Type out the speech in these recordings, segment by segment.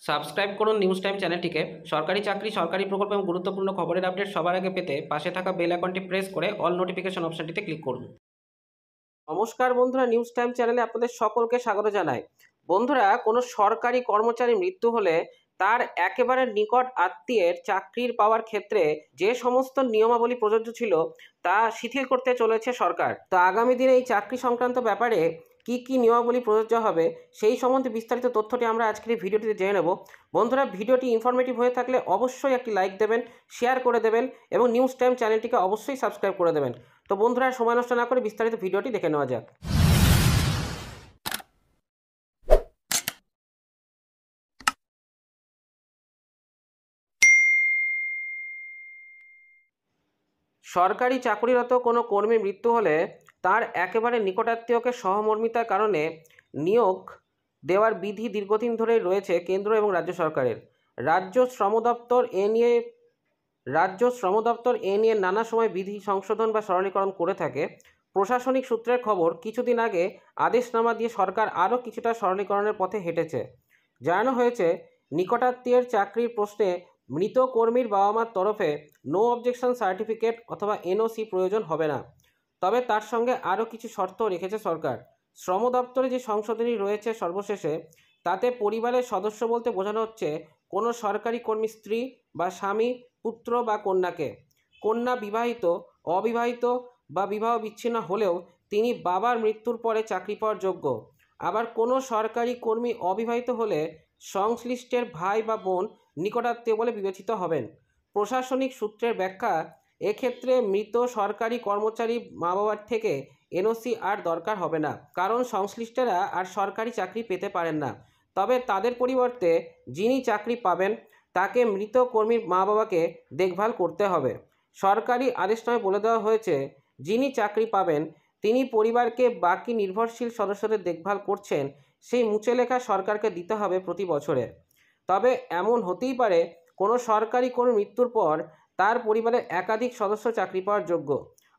Subscribe করুন news time চ্যানেলটিকে। সরকারি চাকরি, সরকারি প্রকল্প এবং গুরুত্বপূর্ণ খবরের আপডেট সবার আগে পেতে পাশে থাকা বেল আইকনটি প্রেস করে অল নোটিফিকেশন অপশনটিতে ক্লিক করুন। নমস্কার বন্ধুরা, নিউজ টাইম চ্যানেলে আপনাদের সকলকে স্বাগত জানাই। বন্ধুরা, কোনো সরকারি কর্মচারী মৃত্যু হলে তার একেবারে নিকট আত্মীয়ের চাকরির পাওয়ার ক্ষেত্রে যে সমস্ত নিয়মাবলী প্রযোজ্য ছিল তা শিথিল করতে চলেছে সরকার। তো আগামী দিনে এই চাকরি সংক্রান্ত ব্যাপারে কি কি নিয়মাবলী প্রযোজ্য হবে সেই সম্বন্ধে বিস্তারিত তথ্যটি আমরা আজকের এই ভিডিওটিতে জেনে নেব। বন্ধুরা, ভিডিওটি ইনফরমেটিভ হয়ে থাকলে অবশ্যই একটি লাইক দেবেন, শেয়ার করে দেবেন এবং নিউজ টাইম চ্যানেলটিকে অবশ্যই সাবস্ক্রাইব করে দেবেন। তো বন্ধুরা, সময় নষ্ট না করে বিস্তারিত ভিডিওটি দেখে নেওয়া যাক। সরকারি চাকরিরত কোনো কর্মীর মৃত্যু হলে তার একেবারে নিকটাত্মীয়কে সহমর্মিতার কারণে নিয়োগ দেওয়ার বিধি দীর্ঘদিন ধরেই রয়েছে কেন্দ্র এবং রাজ্য সরকারের। রাজ্য শ্রম দপ্তর এ নিয়ে নানা সময় বিধি সংশোধন বা সরলীকরণ করে থাকে। প্রশাসনিক সূত্রের খবর, কিছুদিন আগে আদেশনামা দিয়ে সরকার আরও কিছুটা সরলীকরণের পথে হেঁটেছে। জানানো হয়েছে, নিকটাত্মীয়ের চাকরির প্রশ্নে মৃত কর্মীর বাবা মার তরফে নো অবজেকশন সার্টিফিকেট অথবা এনওসি প্রয়োজন হবে না। তবে তার সঙ্গে আরও কিছু শর্ত রেখেছে সরকার। শ্রম দপ্তরে যে সংশোধনী রয়েছে সর্বশেষে, তাতে পরিবারের সদস্য বলতে বোঝানো হচ্ছে কোনো সরকারি কর্মী স্ত্রী বা স্বামী, পুত্র বা কন্যাকে। কন্যা বিবাহিত, অবিবাহিত বা বিবাহ বিচ্ছিন্ন হলেও তিনি বাবার মৃত্যুর পরে চাকরি পাওয়ার যোগ্য। আবার কোনো সরকারি কর্মী অবিবাহিত হলে সংশ্লিষ্টের ভাই বা বোন নিকটাত্মীয় বলে বিবেচিত হবেন। প্রশাসনিক সূত্রের ব্যাখ্যা, এক্ষেত্রে মৃত সরকারি কর্মচারী মা বাবার থেকে এনওসি আর দরকার হবে না, কারণ সংশ্লিষ্টরা আর সরকারি চাকরি পেতে পারেন না। তবে তাদের পরিবর্তে যিনি চাকরি পাবেন তাকে মৃত কর্মীর মা বাবাকে দেখভাল করতে হবে। সরকারি আদেশনামায় বলে দেওয়া হয়েছে, যিনি চাকরি পাবেন তিনি পরিবারকে বাকি নির্ভরশীল সদস্যদের দেখভাল করছেন সেই মুচে লেখা সরকারকে দিতে হবে প্রতি বছরে। তবে এমন হতেই পারে কোনো সরকারি কোনো মৃত্যুর পর তার পরিবারের একাধিক সদস্য চাকরি পাওয়ার যোগ্য,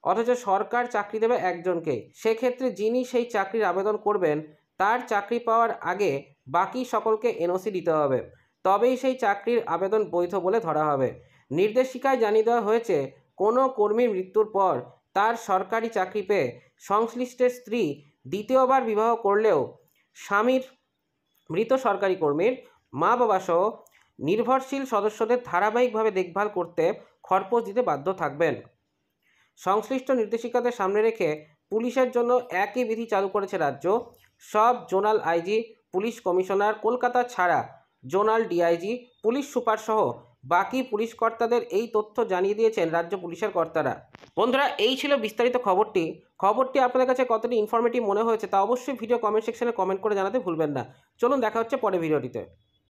অথচ সরকার চাকরি দেবে একজনকে। সেক্ষেত্রে যিনি সেই চাকরির আবেদন করবেন তার চাকরি পাওয়ার আগে বাকি সকলকে এনওসি দিতে হবে, তবেই সেই চাকরির আবেদন বৈধ বলে ধরা হবে। নির্দেশিকায় জানিয়ে দেওয়া হয়েছে, কোনো কর্মীর মৃত্যুর পর তার সরকারি চাকরি পেয়ে সংশ্লিষ্টের স্ত্রী দ্বিতীয়বার বিবাহ করলেও স্বামীর মৃত সরকারি কর্মীর মা বাবা সহ নির্ভরশীল সদস্যদের ধারাবাহিকভাবে দেখভাল করতে খরপোশ দিতে বাধ্য থাকবেন। সংশ্লিষ্ট নির্দেশিকাদের সামনে রেখে পুলিশের জন্য একই বিধি চালু করেছে রাজ্য। সব zonal IG, police commissioner Kolkata ছাড়া জোনাল ডিআইজি, পুলিশ সুপার সহ বাকি পুলিশ কর্তাদের এই তথ্য জানিয়ে দিয়েছেন রাজ্য পুলিশের কর্তারা। বন্ধুরা, এই ছিল বিস্তারিত খবরটি আপনাদের কাছে কতটি ইনফরমেটিভ মনে হয়েছে তা অবশ্যই ভিডিও কমেন্ট সেকশনে কমেন্ট করে জানাতে ভুলবেন না। চলুন, দেখা হচ্ছে পরের ভিডিওটিতে।